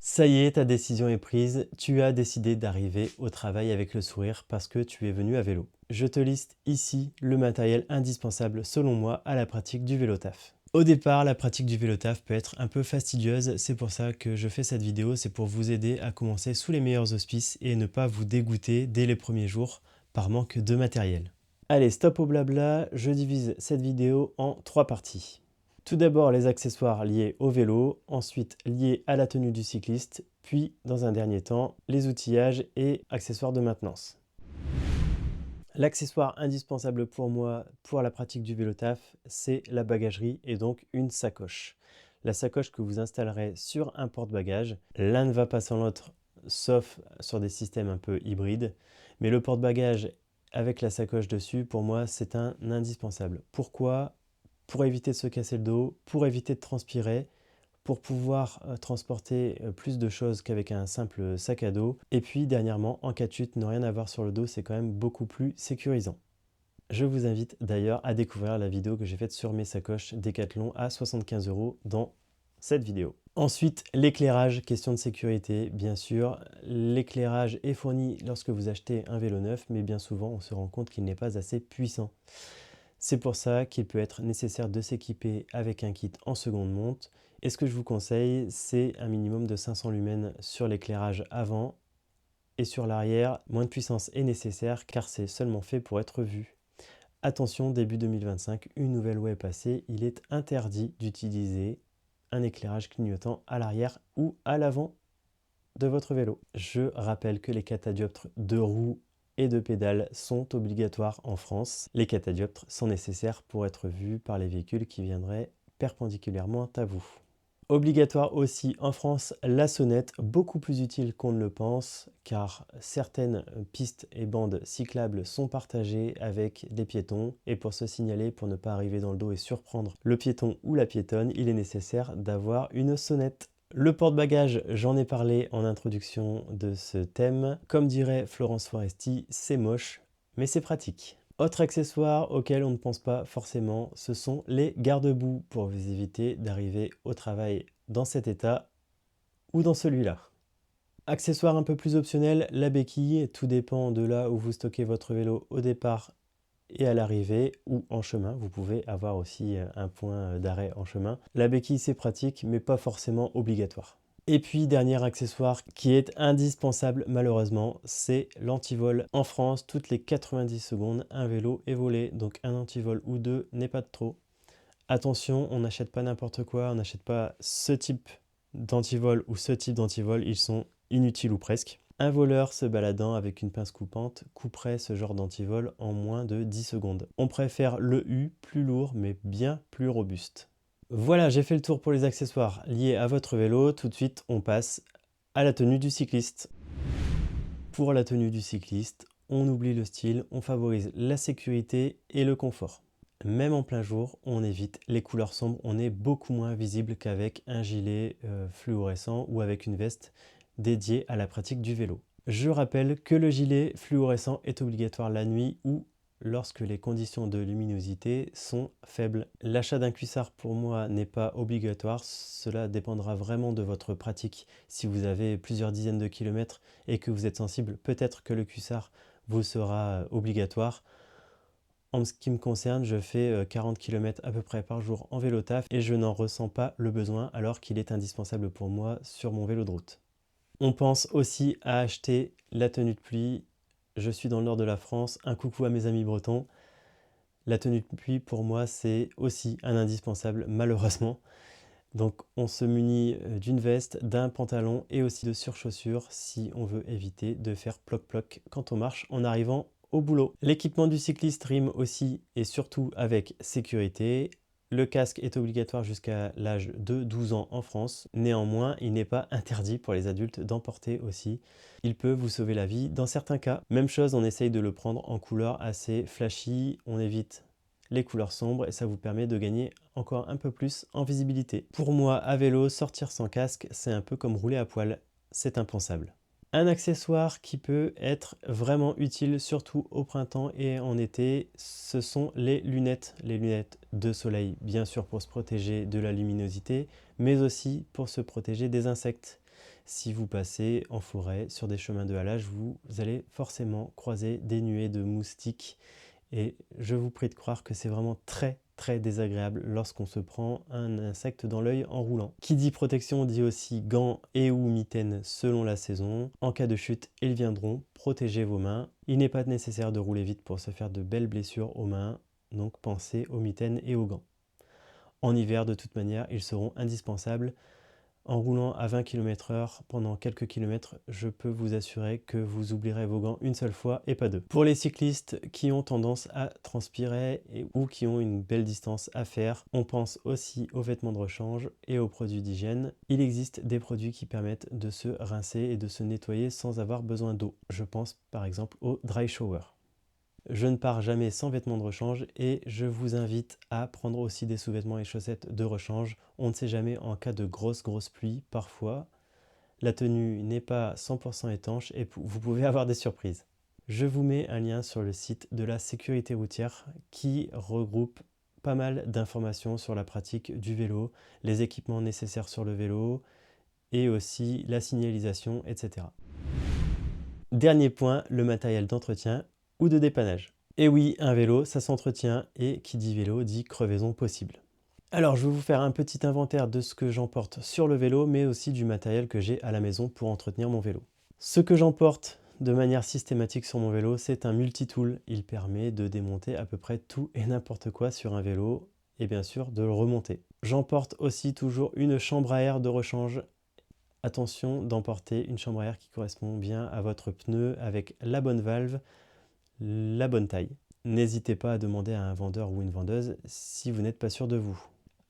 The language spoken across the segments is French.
Ça y est, ta décision est prise, tu as décidé d'arriver au travail avec le sourire parce que tu es venu à vélo. Je te liste ici le matériel indispensable selon moi à la pratique du vélo taf. Au départ, la pratique du vélo taf peut être un peu fastidieuse, c'est pour ça que je fais cette vidéo, c'est pour vous aider à commencer sous les meilleurs auspices et ne pas vous dégoûter dès les premiers jours par manque de matériel. Allez, stop au blabla, je divise cette vidéo en 3 parties. Tout d'abord les accessoires liés au vélo, ensuite liés à la tenue du cycliste, puis dans un dernier temps les outillages et accessoires de maintenance. L'accessoire indispensable pour moi pour la pratique du vélo taf, c'est la bagagerie et donc une sacoche. La sacoche que vous installerez sur un porte-bagages, l'un ne va pas sans l'autre sauf sur des systèmes un peu hybrides, mais le porte-bagages avec la sacoche dessus, pour moi, c'est un indispensable. Pourquoi? Pour éviter de se casser le dos, pour éviter de transpirer, pour pouvoir transporter plus de choses qu'avec un simple sac à dos. Et puis dernièrement, en cas de chute, ne rien avoir sur le dos, c'est quand même beaucoup plus sécurisant. Je vous invite d'ailleurs à découvrir la vidéo que j'ai faite sur mes sacoches Decathlon à 75 € dans cette vidéo. Ensuite, l'éclairage, question de sécurité, bien sûr. L'éclairage est fourni lorsque vous achetez un vélo neuf, mais bien souvent, on se rend compte qu'il n'est pas assez puissant. C'est pour ça qu'il peut être nécessaire de s'équiper avec un kit en seconde monte. Et ce que je vous conseille, c'est un minimum de 500 lumens sur l'éclairage avant et sur l'arrière. Moins de puissance est nécessaire car c'est seulement fait pour être vu. Attention, début 2025, une nouvelle loi est passée. Il est interdit d'utiliser un éclairage clignotant à l'arrière ou à l'avant de votre vélo. Je rappelle que les catadioptres de roues et de pédales sont obligatoires en France. Les catadioptres sont nécessaires pour être vus par les véhicules qui viendraient perpendiculairement à vous. Obligatoire aussi en France la sonnette, beaucoup plus utile qu'on ne le pense car certaines pistes et bandes cyclables sont partagées avec des piétons et pour se signaler, pour ne pas arriver dans le dos et surprendre le piéton ou la piétonne, il est nécessaire d'avoir une sonnette. Le porte-bagages, j'en ai parlé en introduction de ce thème. Comme dirait Florence Foresti, c'est moche, mais c'est pratique. Autre accessoire auquel on ne pense pas forcément, ce sont les garde-boue pour vous éviter d'arriver au travail dans cet état ou dans celui-là. Accessoire un peu plus optionnel, la béquille, tout dépend de là où vous stockez votre vélo au départ et à l'arrivée ou en chemin. Vous pouvez avoir aussi un point d'arrêt en chemin. La béquille c'est pratique mais pas forcément obligatoire. Et puis dernier accessoire qui est indispensable malheureusement, c'est l'antivol. En France, toutes les 90 secondes, un vélo est volé, donc un antivol ou deux n'est pas de trop. Attention, on n'achète pas n'importe quoi, on n'achète pas ce type d'antivol ou ce type d'antivol, ils sont inutiles ou presque. Un voleur se baladant avec une pince coupante couperait ce genre d'antivol en moins de 10 secondes. On préfère le U, plus lourd mais bien plus robuste. Voilà, j'ai fait le tour pour les accessoires liés à votre vélo. Tout de suite, on passe à la tenue du cycliste. Pour la tenue du cycliste, on oublie le style, on favorise la sécurité et le confort. Même en plein jour, on évite les couleurs sombres, on est beaucoup moins visible qu'avec un gilet fluorescent ou avec une veste dédiée à la pratique du vélo. Je rappelle que le gilet fluorescent est obligatoire la nuit ou lorsque les conditions de luminosité sont faibles. L'achat d'un cuissard pour moi n'est pas obligatoire, cela dépendra vraiment de votre pratique. Si vous avez plusieurs dizaines de kilomètres et que vous êtes sensible, peut-être que le cuissard vous sera obligatoire. En ce qui me concerne, je fais 40 km à peu près par jour en vélo taf et je n'en ressens pas le besoin alors qu'il est indispensable pour moi sur mon vélo de route. On pense aussi à acheter la tenue de pluie. Je suis dans le nord de la France, un coucou à mes amis bretons. La tenue de pluie pour moi c'est aussi un indispensable malheureusement. Donc on se munit d'une veste, d'un pantalon et aussi de surchaussures si on veut éviter de faire ploc-ploc quand on marche en arrivant au boulot. L'équipement du cycliste rime aussi et surtout avec sécurité. Le casque est obligatoire jusqu'à l'âge de 12 ans en France. Néanmoins, il n'est pas interdit pour les adultes d'en porter aussi. Il peut vous sauver la vie dans certains cas. Même chose, on essaye de le prendre en couleur assez flashy. On évite les couleurs sombres et ça vous permet de gagner encore un peu plus en visibilité. Pour moi, à vélo, sortir sans casque, c'est un peu comme rouler à poil. C'est impensable. Un accessoire qui peut être vraiment utile, surtout au printemps et en été, ce sont les lunettes. Les lunettes de soleil, bien sûr pour se protéger de la luminosité, mais aussi pour se protéger des insectes. Si vous passez en forêt sur des chemins de halage, vous allez forcément croiser des nuées de moustiques et je vous prie de croire que c'est vraiment très désagréable lorsqu'on se prend un insecte dans l'œil en roulant. Qui dit protection dit aussi gants et ou mitaines selon la saison. En cas de chute, ils viendront protéger vos mains. Il n'est pas nécessaire de rouler vite pour se faire de belles blessures aux mains, donc pensez aux mitaines et aux gants. En hiver, de toute manière, ils seront indispensables. En roulant à 20 km/h pendant quelques kilomètres, je peux vous assurer que vous oublierez vos gants une seule fois et pas deux. Pour les cyclistes qui ont tendance à transpirer ou qui ont une belle distance à faire, on pense aussi aux vêtements de rechange et aux produits d'hygiène. Il existe des produits qui permettent de se rincer et de se nettoyer sans avoir besoin d'eau. Je pense par exemple au dry shower. Je ne pars jamais sans vêtements de rechange et je vous invite à prendre aussi des sous-vêtements et chaussettes de rechange. On ne sait jamais en cas de grosse pluie, parfois la tenue n'est pas 100% étanche et vous pouvez avoir des surprises. Je vous mets un lien sur le site de la sécurité routière qui regroupe pas mal d'informations sur la pratique du vélo, les équipements nécessaires sur le vélo et aussi la signalisation, etc. Dernier point, le matériel d'entretien ou de dépannage. Et oui, un vélo, ça s'entretient et qui dit vélo dit crevaison possible. Alors je vais vous faire un petit inventaire de ce que j'emporte sur le vélo, mais aussi du matériel que j'ai à la maison pour entretenir mon vélo. Ce que j'emporte de manière systématique sur mon vélo, c'est un multitool. Il permet de démonter à peu près tout et n'importe quoi sur un vélo et bien sûr de le remonter. J'emporte aussi toujours une chambre à air de rechange. Attention d'emporter une chambre à air qui correspond bien à votre pneu avec la bonne valve, la bonne taille. N'hésitez pas à demander à un vendeur ou une vendeuse si vous n'êtes pas sûr de vous.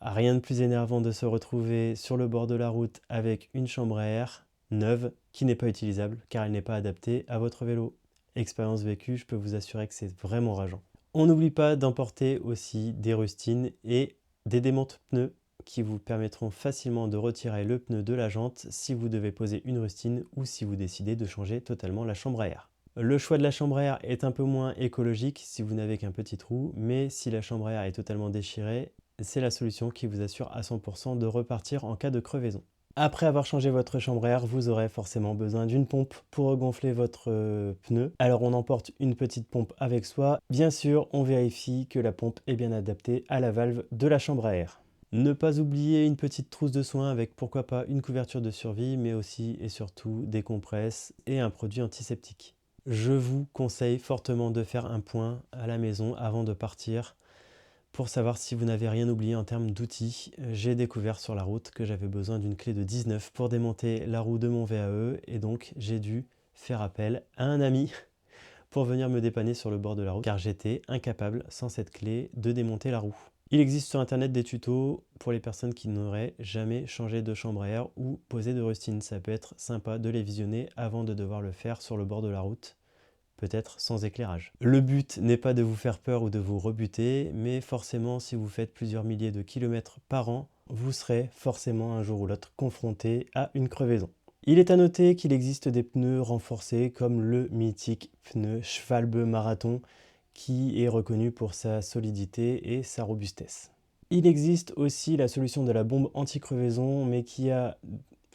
Rien de plus énervant de se retrouver sur le bord de la route avec une chambre à air neuve qui n'est pas utilisable car elle n'est pas adaptée à votre vélo. Expérience vécue, je peux vous assurer que c'est vraiment rageant. On n'oublie pas d'emporter aussi des rustines et des démonte pneus qui vous permettront facilement de retirer le pneu de la jante si vous devez poser une rustine ou si vous décidez de changer totalement la chambre à air. Le choix de la chambre à air est un peu moins écologique si vous n'avez qu'un petit trou, mais si la chambre à air est totalement déchirée, c'est la solution qui vous assure à 100% de repartir en cas de crevaison. Après avoir changé votre chambre à air, vous aurez forcément besoin d'une pompe pour regonfler votre pneu. Alors on emporte une petite pompe avec soi. Bien sûr, on vérifie que la pompe est bien adaptée à la valve de la chambre à air. Ne pas oublier une petite trousse de soins avec pourquoi pas une couverture de survie, mais aussi et surtout des compresses et un produit antiseptique. Je vous conseille fortement de faire un point à la maison avant de partir pour savoir si vous n'avez rien oublié en termes d'outils. J'ai découvert sur la route que j'avais besoin d'une clé de 19 pour démonter la roue de mon VAE et donc j'ai dû faire appel à un ami pour venir me dépanner sur le bord de la route car j'étais incapable sans cette clé de démonter la roue. Il existe sur internet des tutos pour les personnes qui n'auraient jamais changé de chambre à air ou posé de rustine. Ça peut être sympa de les visionner avant de devoir le faire sur le bord de la route, peut-être sans éclairage. Le but n'est pas de vous faire peur ou de vous rebuter, mais forcément si vous faites plusieurs milliers de kilomètres par an, vous serez forcément un jour ou l'autre confronté à une crevaison. Il est à noter qu'il existe des pneus renforcés comme le mythique pneu Schwalbe Marathon qui est reconnu pour sa solidité et sa robustesse. Il existe aussi la solution de la bombe anti-crevaison, mais qui a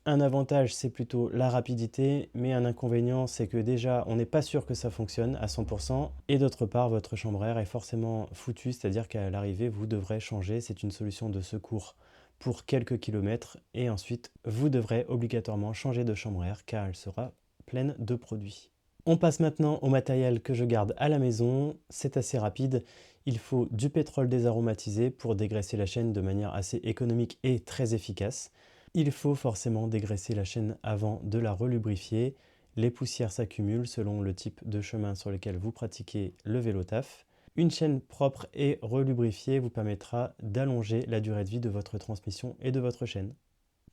un avantage, c'est plutôt la rapidité, mais un inconvénient, c'est que déjà, on n'est pas sûr que ça fonctionne à 100%, et d'autre part, votre chambre à air est forcément foutue, c'est-à-dire qu'à l'arrivée, vous devrez changer, c'est une solution de secours pour quelques kilomètres, et ensuite, vous devrez obligatoirement changer de chambre à air, car elle sera pleine de produits. On passe maintenant au matériel que je garde à la maison. C'est assez rapide. Il faut du pétrole désaromatisé pour dégraisser la chaîne de manière assez économique et très efficace. Il faut forcément dégraisser la chaîne avant de la relubrifier. Les poussières s'accumulent selon le type de chemin sur lequel vous pratiquez le vélo taf. Une chaîne propre et relubrifiée vous permettra d'allonger la durée de vie de votre transmission et de votre chaîne.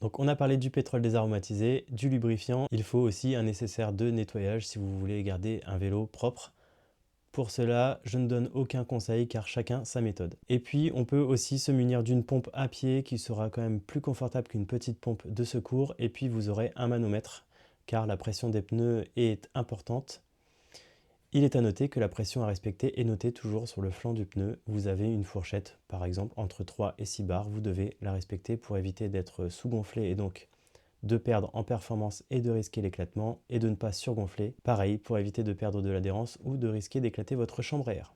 Donc on a parlé du pétrole désaromatisé, du lubrifiant. Il faut aussi un nécessaire de nettoyage si vous voulez garder un vélo propre. Pour cela, je ne donne aucun conseil car chacun sa méthode. Et puis on peut aussi se munir d'une pompe à pied qui sera quand même plus confortable qu'une petite pompe de secours. Et puis vous aurez un manomètre car la pression des pneus est importante. Il est à noter que la pression à respecter est notée toujours sur le flanc du pneu. Vous avez une fourchette, par exemple, entre 3 et 6 bars. Vous devez la respecter pour éviter d'être sous-gonflé et donc de perdre en performance et de risquer l'éclatement, et de ne pas surgonfler, pareil pour éviter de perdre de l'adhérence ou de risquer d'éclater votre chambre à air.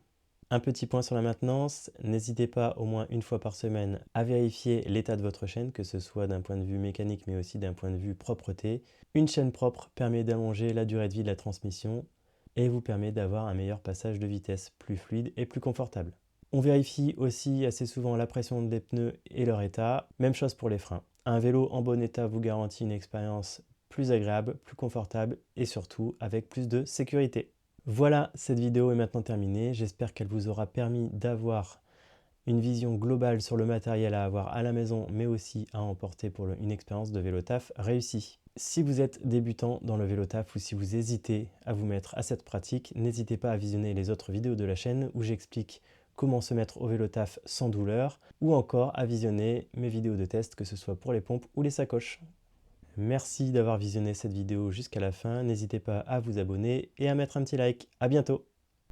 Un petit point sur la maintenance, n'hésitez pas au moins une fois par semaine à vérifier l'état de votre chaîne, que ce soit d'un point de vue mécanique mais aussi d'un point de vue propreté. Une chaîne propre permet d'allonger la durée de vie de la transmission et vous permet d'avoir un meilleur passage de vitesse, plus fluide et plus confortable. On vérifie aussi assez souvent la pression des pneus et leur état, même chose pour les freins. Un vélo en bon état vous garantit une expérience plus agréable, plus confortable et surtout avec plus de sécurité. Voilà, cette vidéo est maintenant terminée. J'espère qu'elle vous aura permis d'avoir une vision globale sur le matériel à avoir à la maison, mais aussi à emporter pour une expérience de vélo taf réussie. Si vous êtes débutant dans le vélo taf ou si vous hésitez à vous mettre à cette pratique, n'hésitez pas à visionner les autres vidéos de la chaîne où j'explique comment se mettre au vélo taf sans douleur, ou encore à visionner mes vidéos de test, que ce soit pour les pompes ou les sacoches. Merci d'avoir visionné cette vidéo jusqu'à la fin, n'hésitez pas à vous abonner et à mettre un petit like. À bientôt!